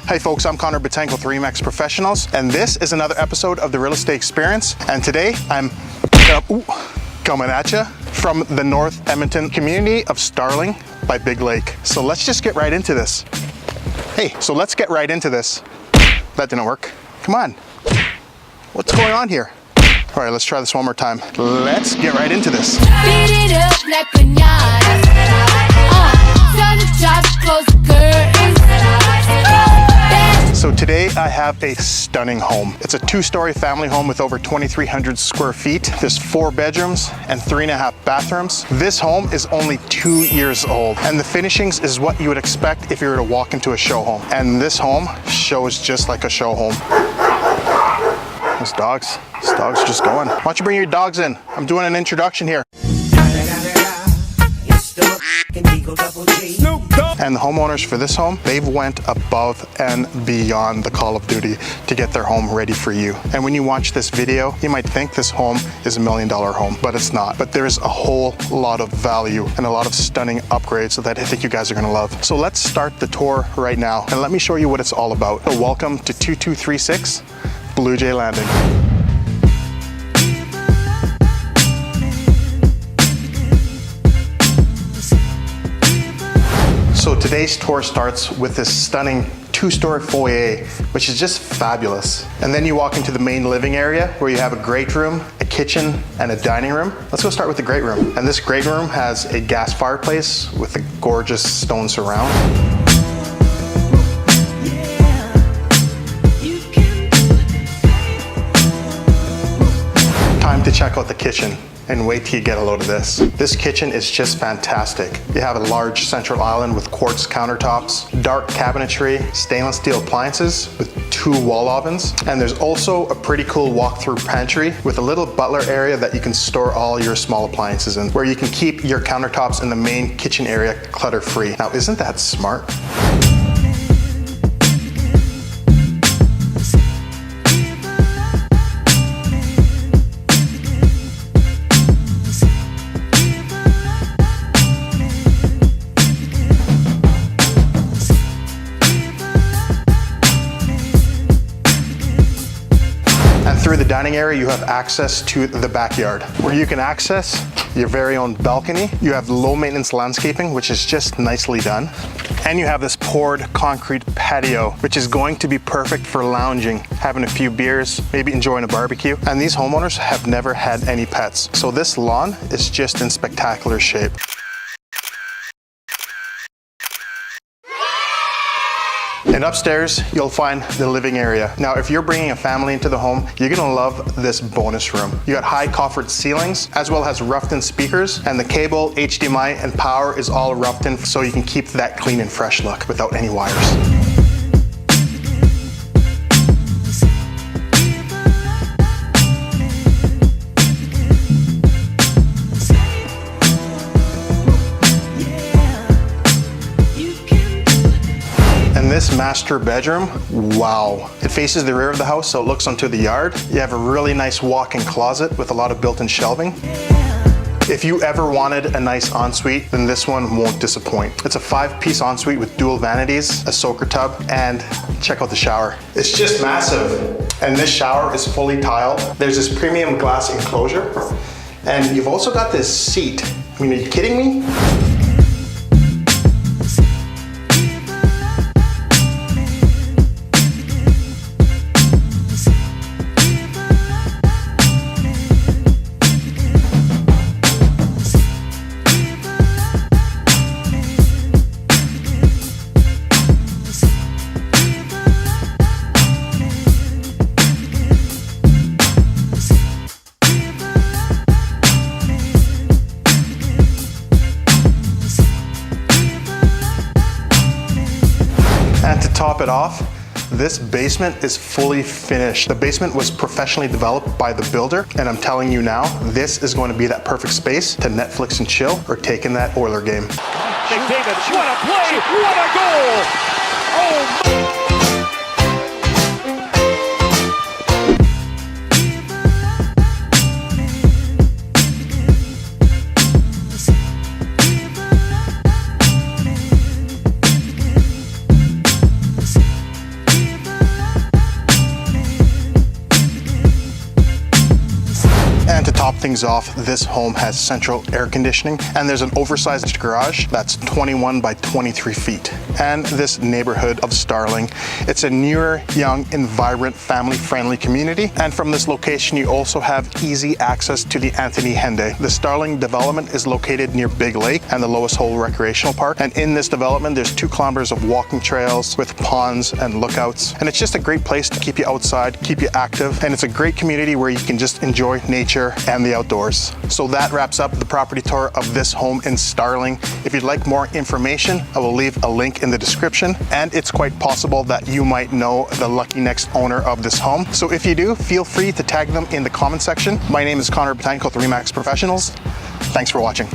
Hey folks, I'm Conrad Bitangcol, 3MX Professionals, and this is another episode of the Real Estate Experience. And today I'm coming at you from the North Edmonton community of Starling by Big Lake. So let's just get right into this. Let's get right into this. That didn't work. Come on. What's going on here? All right, let's try this one more time. Let's get right into this. Beat it up like pinata. Turn the top, close the curtains. So today I have a stunning home. It's a 2-story family home with over 2,300 square feet. There's 4 bedrooms and 3.5 bathrooms. This home is only 2 years old, and the finishings is what you would expect if you were to walk into a show home. And this home shows just like a show home. Those dogs are just going. Why don't you bring your dogs in? I'm doing an introduction here. And the homeowners for this home, they've went above and beyond the call of duty to get their home ready for you. And when you watch this video, you might think this home is $1 million home, but it's not. But there's a whole lot of value and a lot of stunning upgrades that I think you guys are gonna love. So let's start the tour right now, and let me show you what it's all about. So welcome to 2236 Bluejay Landing. So today's tour starts with this stunning 2-story foyer, which is just fabulous. And then you walk into the main living area where you have a great room, a kitchen, and a dining room. Let's go start with the great room. And this great room has a gas fireplace with a gorgeous stone surround. Time to check out the kitchen. And wait till you get a load of this. This kitchen is just fantastic. You have a large central island with quartz countertops, dark cabinetry, stainless steel appliances with 2 wall ovens. And there's also a pretty cool walk-through pantry with a little butler area that you can store all your small appliances in, where you can keep your countertops in the main kitchen area clutter-free. Now, isn't that smart? Through the dining area, you have access to the backyard, where you can access your very own balcony. You have low maintenance landscaping, which is just nicely done. And you have this poured concrete patio, which is going to be perfect for lounging, having a few beers, maybe enjoying a barbecue. And these homeowners have never had any pets. So this lawn is just in spectacular shape. And upstairs, you'll find the living area. Now, if you're bringing a family into the home, you're gonna love this bonus room. You got high coffered ceilings, as well as roughed-in speakers, and the cable, HDMI, and power is all roughed in, so you can keep that clean and fresh look without any wires. This master bedroom, wow. It faces the rear of the house, so it looks onto the yard. You have a really nice walk-in closet with a lot of built-in shelving. If you ever wanted a nice ensuite, then this one won't disappoint. It's a 5-piece ensuite with dual vanities, a soaker tub, and check out the shower. It's just massive. And this shower is fully tiled. There's this premium glass enclosure. And you've also got this seat. I mean, are you kidding me? And to top it off, this basement is fully finished. The basement was professionally developed by the builder, and I'm telling you now, this is going to be that perfect space to Netflix and chill or take in that Oiler game. McDavid, what a play, what a goal! Oh! things off, this home has central air conditioning, and there's an oversized garage that's 21 by 23 feet. And this neighborhood of Starling, it's a newer, young, and vibrant, family-friendly community. And from this location, you also have easy access to the Anthony Henday. The Starling development is located near Big Lake and the Lois Hole Recreational Park. And in this development, there's 2 kilometers of walking trails with ponds and lookouts. And it's just a great place to keep you outside, keep you active. And it's a great community where you can just enjoy nature and the outdoors. So that wraps up the property tour of this home in Starling. If you'd like more information, I will leave a link in the description. And it's quite possible that you might know the lucky next owner of this home. So if you do, feel free to tag them in the comment section. My name is Conrad Bitangcol with Remax Professionals. Thanks for watching.